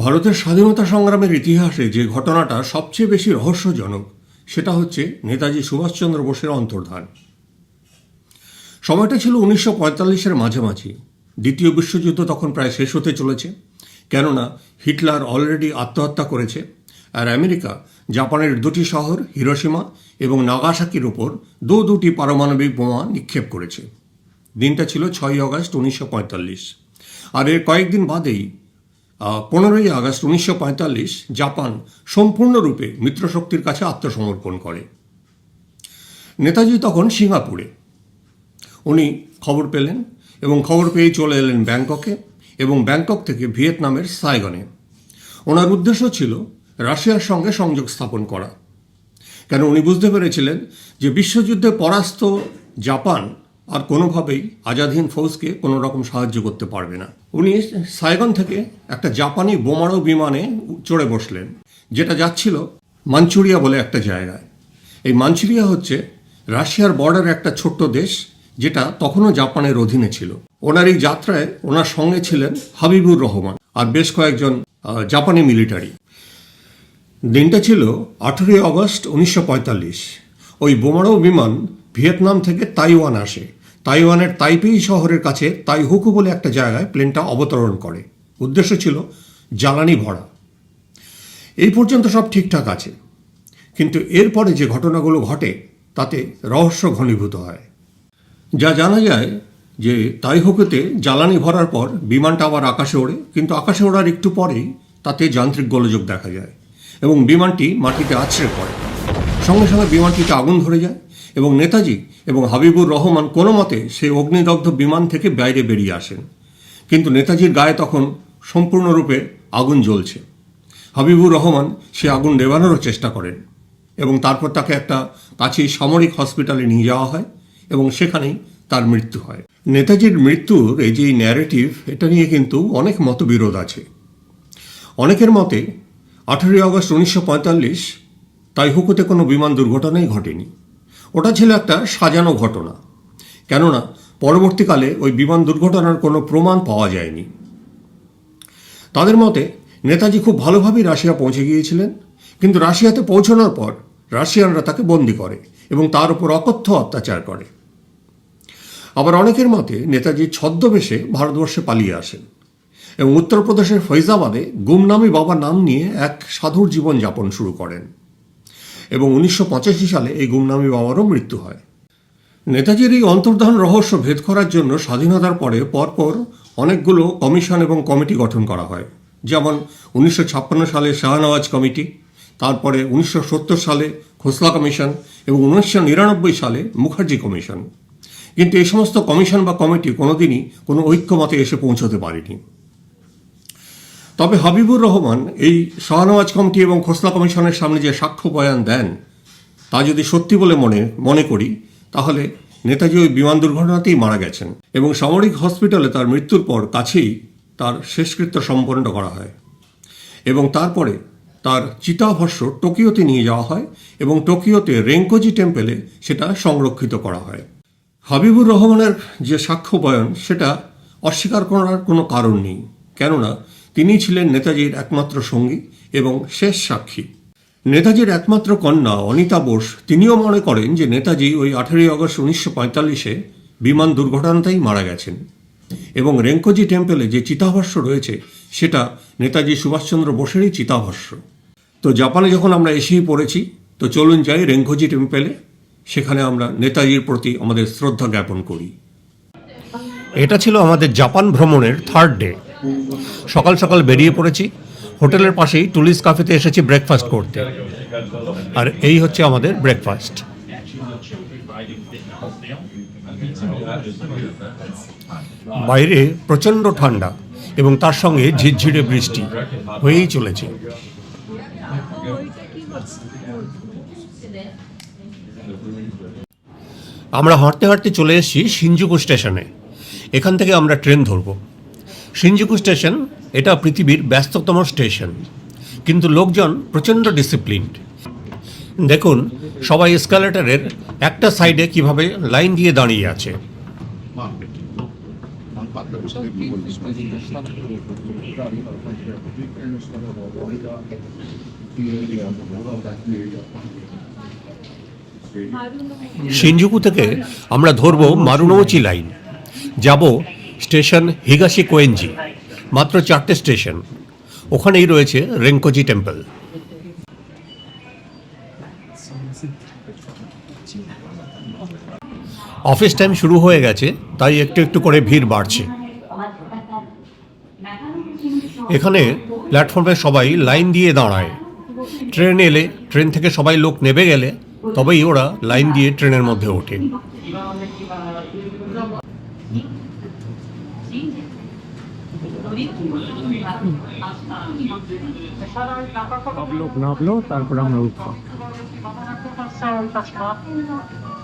ভারতের স্বাধীনতা সংগ্রামের ইতিহাসে যে ঘটনাটা সবচেয়ে বেশি রহস্যজনক সেটা হচ্ছে নেতাজি সুভাষচন্দ্র বোসের অন্তর্ধান। সময়টা ছিল 1945-এর মাঝামাঝি। দ্বিতীয় বিশ্বযুদ্ধ তখন প্রায় শেষ হতে চলেছে, কেননা হিটলার অলরেডি আত্মহত্যা করেছে, আর আমেরিকা জাপানের দুটি শহর হিরোশিমা এবং নাগাসাকির উপর দুটি পারমাণবিক বোমা নিক্ষেপ করেছে। দিনটা ছিল 6 আগস্ট 1945, আর এর কয়েকদিন বাদেই 15 আগস্ট 1945 জাপান সম্পূর্ণরূপে মিত্রশক্তির কাছে আত্মসমর্পণ করে। নেতাজি তখন সিঙ্গাপুরে। উনি খবর পেলেন এবং খবর পেয়েই চলে এলেন ব্যাংককে এবং ব্যাংকক থেকে ভিয়েতনামের সাইগনে। ওনার উদ্দেশ্য ছিল রাশিয়ার সঙ্গে সংযোগ স্থাপন করা, কেন উনি বুঝতে পেরেছিলেন যে বিশ্বযুদ্ধে পরাস্ত জাপান আর কোনোভাবেই আজাদহিন্দ ফৌজকে কোনো রকম সাহায্য করতে পারবে না। উনি সাইগন থেকে একটা জাপানি বোমারু বিমানে চড়ে বসলেন, যেটা যাচ্ছিল মাঞ্চুরিয়া বলে একটা জায়গায়। এই মাঞ্চুরিয়া হচ্ছে রাশিয়ার বর্ডারে একটা ছোট্ট দেশ, যেটা তখনও জাপানের অধীনে ছিল। ওনার এই যাত্রায় ওনার সঙ্গে ছিলেন হাবিবুর রহমান আর বেশ কয়েকজন জাপানি মিলিটারি। দিনটা ছিল 18 আগস্ট 1945। ওই বোমারু বিমান ভিয়েতনাম থেকে তাইওয়ান আসে। তাইওয়ানের তাইপেই শহরের কাছে তাইহুকু বলে একটা জায়গায় প্লেনটা অবতরণ করে। উদ্দেশ্য ছিল জ্বালানি ভরা। এই পর্যন্ত সব ঠিকঠাক আছে, কিন্তু এরপরে যে ঘটনাগুলো ঘটে তাতে রহস্য ঘনীভূত হয়। যা জানা যায় যে তাইহুকুতে জ্বালানি ভরার পর বিমানটা আবার আকাশে ওড়ে, কিন্তু আকাশে ওড়ার একটু পরেই তাতে যান্ত্রিক গোলযোগ দেখা যায় এবং বিমানটি মাটিতে আছড়ে পড়ে। সঙ্গে সঙ্গে বিমানটিতে আগুন ধরে যায় এবং নেতাজি এবং হাবিবুর রহমান কোনো মতে সেই অগ্নিদগ্ধ বিমান থেকে বাইরে বেরিয়ে আসেন। কিন্তু নেতাজির গায়ে তখন সম্পূর্ণরূপে আগুন জ্বলছে। হাবিবুর রহমান সে আগুন নেভানোরও চেষ্টা করেন এবং তারপর তাকে একটা কাছেই সামরিক হসপিটালে নিয়ে যাওয়া হয় এবং সেখানেই তার মৃত্যু হয়। নেতাজির মৃত্যুর এই যে ন্যারেটিভ, এটা নিয়ে কিন্তু অনেক মতবিরোধ আছে। অনেকের মতে 18 আগস্ট 1945 তাইহুকুতে কোনো বিমান দুর্ঘটনাই ঘটেনি, ওটা ছিল একটা সাজানো ঘটনা, কেননা পরবর্তীকালে ওই বিমান দুর্ঘটনার কোনো প্রমাণ পাওয়া যায়নি। তাদের মতে নেতাজি খুব ভালোভাবেই রাশিয়া পৌঁছে গিয়েছিলেন, কিন্তু রাশিয়াতে পৌঁছানোর পর রাশিয়ানরা তাকে বন্দি করে এবং তার উপর অকথ্য অত্যাচার করে। আবার অনেকের মতে নেতাজি ছদ্মবেশে ভারতবর্ষে পালিয়ে আসেন এবং উত্তরপ্রদেশের ফৈজাবাদে গুমনামি বাবা নাম নিয়ে এক সাধুর জীবন যাপন শুরু করেন এবং 1985 সালে এই গুমনামি বাবারও মৃত্যু হয়। নেতাজির এই অন্তর্ধান রহস্য ভেদ করার জন্য স্বাধীনতার পরে পরপর অনেকগুলো কমিশন এবং কমিটি গঠন করা হয়, যেমন 1956 সালে শাহনওয়াজ কমিটি, তারপরে 1970 সালে খোসলা কমিশন এবং 1999 সালে মুখার্জি কমিশন। কিন্তু এই সমস্ত কমিশন বা কমিটি কোনোদিনই কোনো ঐক্যমতে এসে পৌঁছতে পারেনি। তবে হাবিবুর রহমান এই শাহনওয়াজ কমিটি এবং খোসলা কমিশনের সামনে যে সাক্ষ্য বয়ান দেন, তা যদি সত্যি বলে মনে করি, তাহলে নেতাজি ওই বিমান দুর্ঘটনাতেই মারা গেছেন এবং সামরিক হসপিটালে তার মৃত্যুর পর কাছেই তার শেষকৃত্য সম্পন্ন করা হয় এবং তারপরে তার চিতাভস্য টোকিওতে নিয়ে যাওয়া হয় এবং টোকিওতে রেঙ্কোজি টেম্পেলে সেটা সংরক্ষিত করা হয়। হাবিবুর রহমানের যে সাক্ষ্য বয়ান, সেটা অস্বীকার করার কোনো কারণ নেই, কেননা তিনি ছিলেন নেতাজির একমাত্র সঙ্গী এবং শেষ সাক্ষী। নেতাজির একমাত্র কন্যা অনিতা বোস, তিনিও মনে করেন যে নেতাজি ওই 18 আগস্ট 1945 বিমান দুর্ঘটনাতেই মারা গেছেন এবং রেঙ্কোজি টেম্পেলে যে চিতাভস্য রয়েছে সেটা নেতাজি সুভাষচন্দ্র বোসেরই চিতাভস্য। তো জাপানে যখন আমরা এসেই পড়েছি, তো চলুন যাই রেঙ্কোজি টেম্পেলে, সেখানে আমরা নেতাজির প্রতি আমাদের শ্রদ্ধা জ্ঞাপন করি। এটা ছিল আমাদের জাপান ভ্রমণের 3rd ডে। সকাল সকাল বেরিয়ে পড়েছি, হোটেলের পাশেই টুলিস কাফেতে এসেছি ব্রেকফাস্ট করতে, আর এই হচ্ছে আমাদের ব্রেকফাস্ট। বাইরে প্রচণ্ড ঠান্ডা এবং তার সঙ্গে ঝিরঝিরে বৃষ্টি হয়েই চলেছে। আমরা হাঁটতে হাঁটতে চলে এসেছি শিনজুকু স্টেশনে। এখান থেকে আমরা ট্রেন ধরব। শিনজুকু স্টেশন এটা পৃথিবীর ব্যস্ততম স্টেশন, কিন্তু লোকজন প্রচণ্ড ডিসিপ্লিনড। দেখুন সবাই এসকালেটরের একটা সাইডে কিভাবে লাইন দিয়ে দাঁড়িয়ে আছে। শিনজুকু থেকে আমরা ধরব মারুনোউচি লাইন, যাব স্টেশন হিগাশি কোয়েঞ্জি, মাত্র 4টে স্টেশন। ওখানেই রয়েছে রেঙ্কোজি টেম্পল। অফিস টাইম শুরু হয়ে গেছে, তাই একটু একটু করে ভিড় বাড়ছে। এখানে প্ল্যাটফর্মে সবাই লাইন দিয়ে দাঁড়ায়। ট্রেন এলে, ট্রেন থেকে সবাই লোক নেমে গেলে তবেই ওরা লাইন দিয়ে ট্রেনের মধ্যে ওঠে। সব লোক নামলো, তারপর আমরা উঠবো।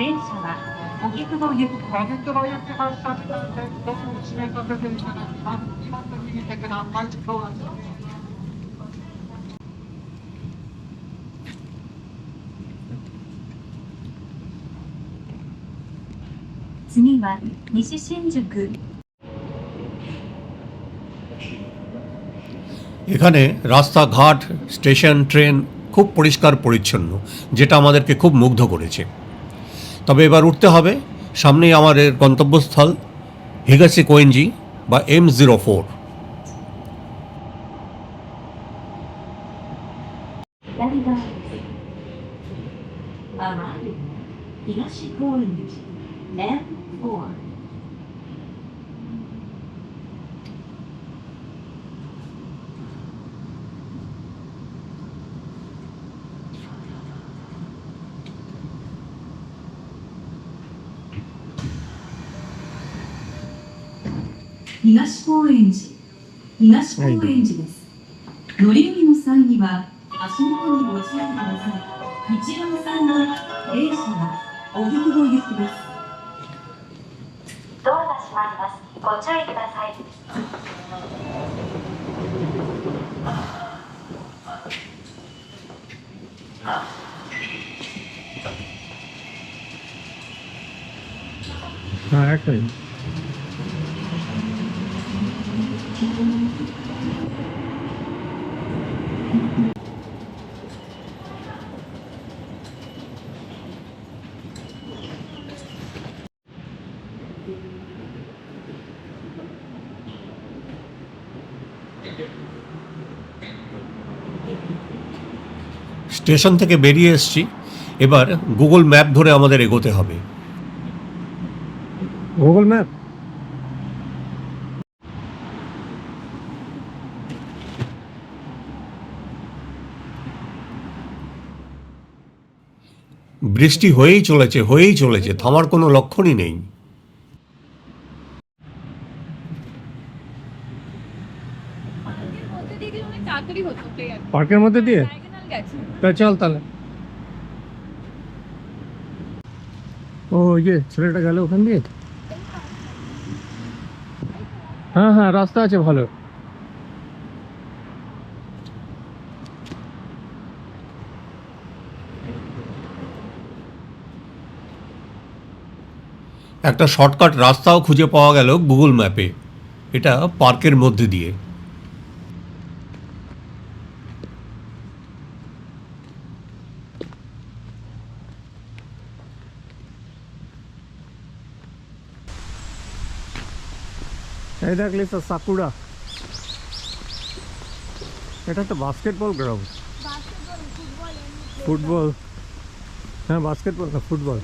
電車は荻窪行き荻窪行き発車になってどうも閉めかけていただきます。今の右手からマイクを渡します。次は西新宿。 এখানে রাস্তাঘাট, স্টেশন, ট্রেন খুব পরিষ্কার পরিচ্ছন্ন, যেটা আমাদেরকে খুব মুগ্ধ করেছে। তবে এবার উঠতে হবে। সামনেই আমাদের গন্তব্যস্থল হিগাশি কোয়েঞ্জি বা M04। 左側です。あまり東高円寺 M4。 東高円寺、東高円寺です。乗り降りの際には足元にご注意ください。一番線の電車は荻窪行きです。ドアが閉まります。ご注意ください。হ্যাঁ, একটাই। স্টেশন থেকে বেরিয়ে এসেছি। এবার গুগল ম্যাপ ধরে আমাদের এগোতে হবে। Google map. বৃষ্টি হয়েই চলেছে, থামার কোনো লক্ষণই নেই। পার্কের মধ্যে দিয়ে তা চল তাহলে। ও ইয়ে ছেলেটা গেল ওখান দিয়ে। হ্যাঁ হ্যাঁ, রাস্তা আছে ভালো। একটা শর্টকাট রাস্তাও খুঁজে পাওয়া গেল গুগল ম্যাপে। এটা পার্কের মধ্যে দিয়ে। এই দেখ লিসা, সাকুরা। এটা তো বাস্কেটবল গ্রাউন্ড। ফুটবল, হ্যাঁ বাস্কেটবল না ফুটবল।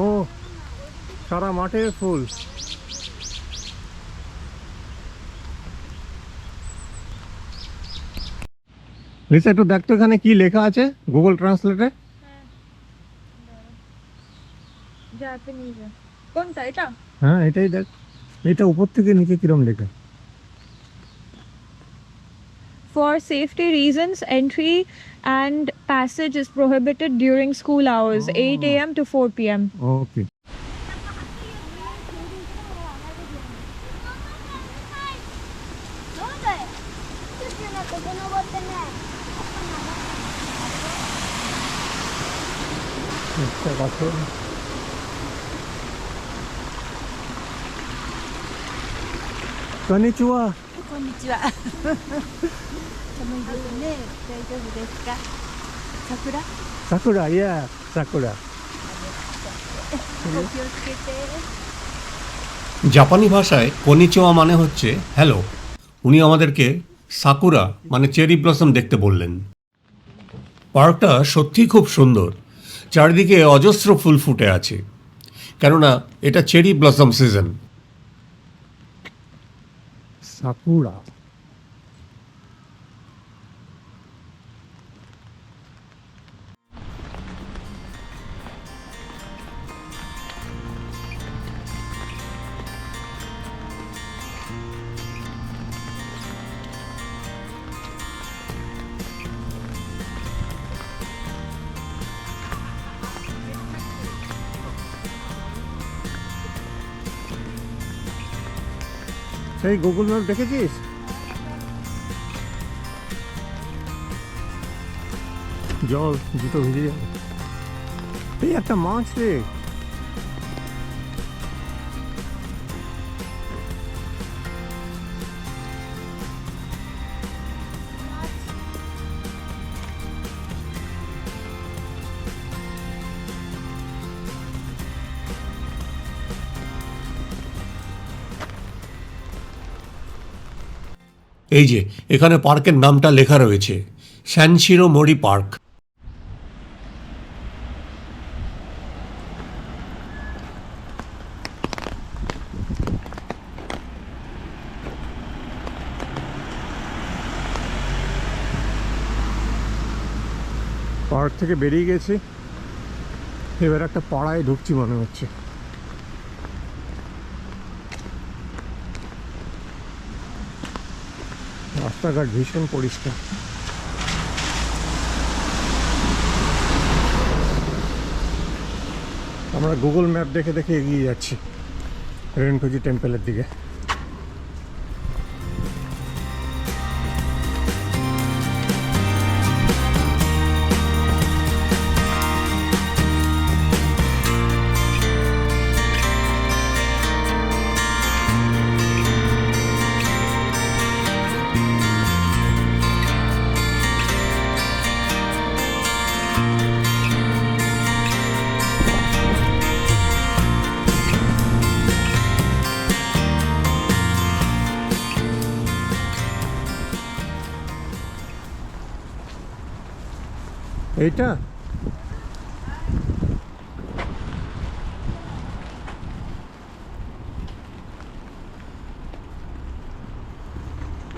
ও সারা মাঠে ফুল। লিসা একটু দেখতো এখানে কি লেখা আছে গুগল ট্রান্সলেটে। জাপানিজে কোনটা এটা? হ্যাঁ এটাই দেখ, এটা উপর থেকে নিচে কিরম লেখা। For safety reasons, entry and passage is prohibited during school hours, 8 a.m. to 4 p.m. Okay. কনিচিওয়া こんにちは。寒いですね。大丈夫ですか。桜。 সাকুরা ইয়া সাকুরা お気をつけて。 জাপানি ভাষায় কনিচিওয়া মানে হচ্ছে হ্যালো। উনি আমাদেরকে সাকুরা মানে চেরি ব্লসম দেখতে বললেন। পার্কটা সত্যিই খুব সুন্দর, চারিদিকে অজস্র ফুল ফুটে আছে, কেননা এটা চেরি ব্লসম সিজন। সাকুরা সেই গুগল ম্যাপ দেখেছিস? জল জুতো ভিজে যাবে। এই একটা মাছ রে, এই যে এখানে পার্কের নামটা লেখা রয়েছে, স্যানশিরো মোরি পার্ক। পার্ক থেকে বেরিয়ে গেছি, এবার একটা পাড়ায় ঢুকছি মনে হচ্ছে। রাস্তাঘাট ভীষণ পরিষ্কার। আমরা গুগল ম্যাপ দেখে দেখে এগিয়ে যাচ্ছি রেনকোজি টেম্পলের দিকে। এইটা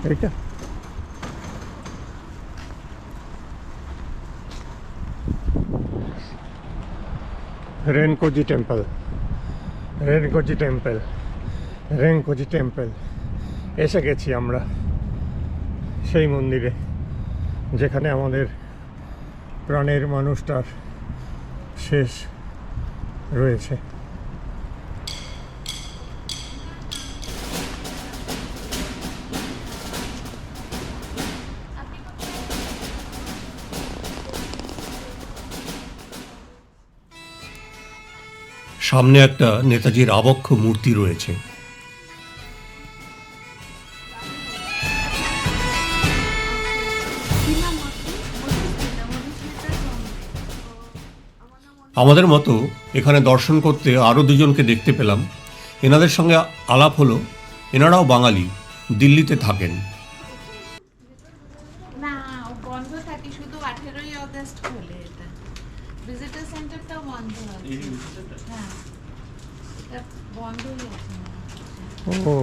এইটা Renkoji temple, Renkoji temple, Renkoji temple. এসে গেছি আমরা সেই মন্দিরে যেখানে আমাদের প্রাণের মানুষটার শেষ রয়েছে। সামনে একটা নেতাজির আবক্ষ মূর্তি রয়েছে। আমাদের মতো এখানে দর্শন করতে আরও দুজনকে দেখতে পেলাম। এনাদের সঙ্গে আলাপ হলো, এনারাও বাঙালি, দিল্লিতে থাকেন। না, বন্ধ থাকে, শুধু 18ই আগস্ট খোলে। এটা ভিজিটার সেন্টারটাও বন্ধ আছে। হ্যাঁ, এটা বন্ধই আছে। ও,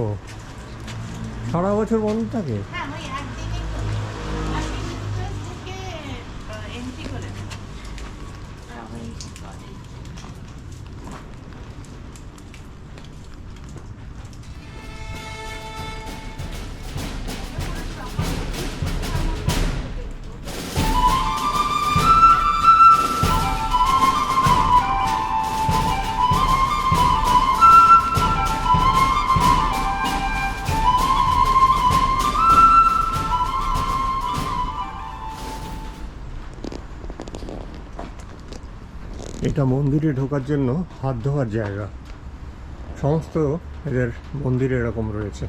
সারা বছর বন্ধ থাকে? হ্যাঁ, ওই একদিনই খোলে। আর ভিজিটার থেকে এন্ট্রি করে না। ওই করে। এটা মন্দিরে ঢোকার জন্য হাত ধোয়ার জায়গা। সমস্ত এদের মন্দিরে এরকম রয়েছে।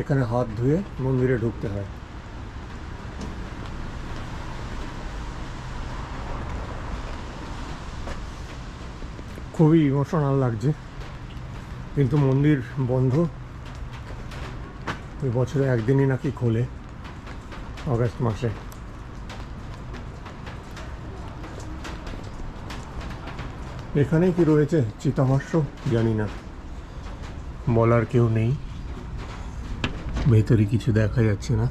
এখানে হাত ধুয়ে মন্দিরে ঢুকতে হয়। খুবই ইমোশনাল লাগছে, কিন্তু মন্দির বন্ধ। ওই বছরে একদিনই নাকি খোলে, অগাস্ট মাসে। এখানে কি রয়েছে চিতাভস্ম জানি না, বলার কেউ নেই। ভেতরে কিছু দেখা যাচ্ছে না।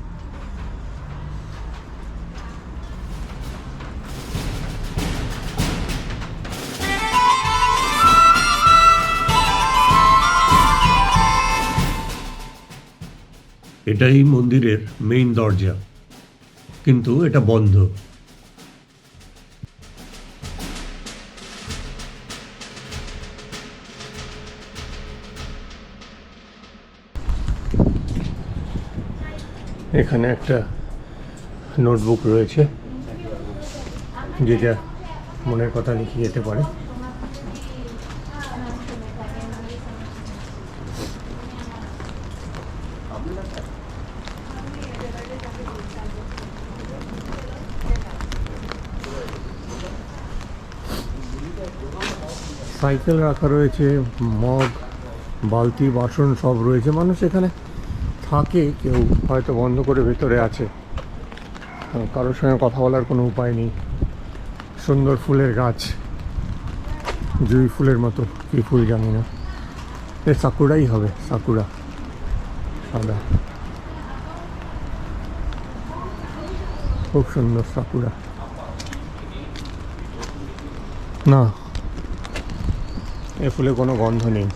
এটাই মন্দিরের মেইন দরজা, কিন্তু এটা বন্ধ। এখানে একটা নোটবুক রয়েছে, যেটা মনের কথা লিখে যেতে পারে। সাইকেল রাখা রয়েছে, মগ, বালতি, বাসন সব রয়েছে। মানুষ এখানে থাকে, কেউ হয়তো বন্ধ করে ভেতরে আছে, কারোর সঙ্গে কথা বলার কোনো উপায় নেই। সুন্দর ফুলের গাছ, জুঁই ফুলের মতো, কী ফুল জানি না, এ সাকুরাই হবে, সাকুরা, সাদা, খুব সুন্দর সাকুরা। না, এ ফুলে কোনো গন্ধ নেই।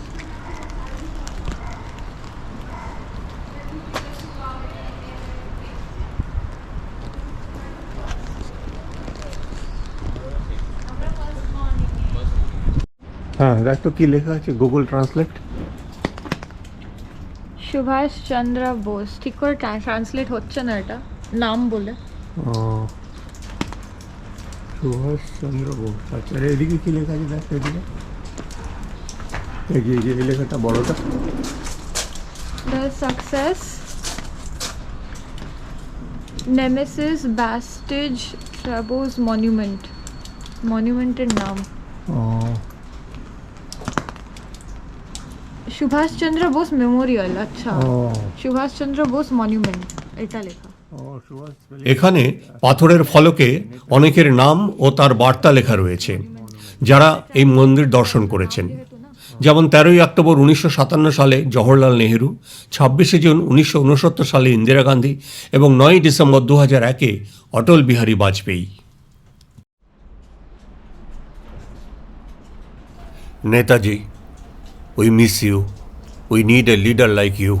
হ্যাঁ, দেখ তো কি লেখা আছে, গুগল ট্রান্সলেট। সুভাষ চন্দ্র বোস, ঠিক করে ট্রান্সলেট হচ্ছে না এটা নাম বলে। সুভাষ চন্দ্র বোস, আচ্ছা। আর এদিকে কি লেখা আছে, দেখ এদিকে, এই যে এই লেখাটা বড়টা। The success Nemesis Bastage Trabos Monument, মনিউমেন্টের নাম সুভাষ চন্দ্র বোস মেমোরিয়াল। আচ্ছা, সুভাষ চন্দ্র বোস মনিউমেন্ট, এটা লেখা। এখানে পাথরের ফলকে অনেকের নাম ও তার বার্তা লেখা রয়েছে, যারা এই মন্দির দর্শন করেছেন। যেমন 13ই অক্টোবর 1957 সালে জওহরলাল নেহেরু, 26শে জুন 1969 সালে ইন্দিরা গান্ধী এবং 9ই ডিসেম্বর 2001-এ Atal Bihari Vajpayee. Netaji, we miss you, we need a leader like you.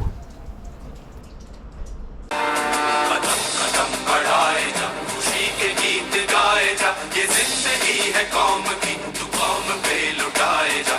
ये जिंदगी है कौम की, तू कौम पे लुटाए जा।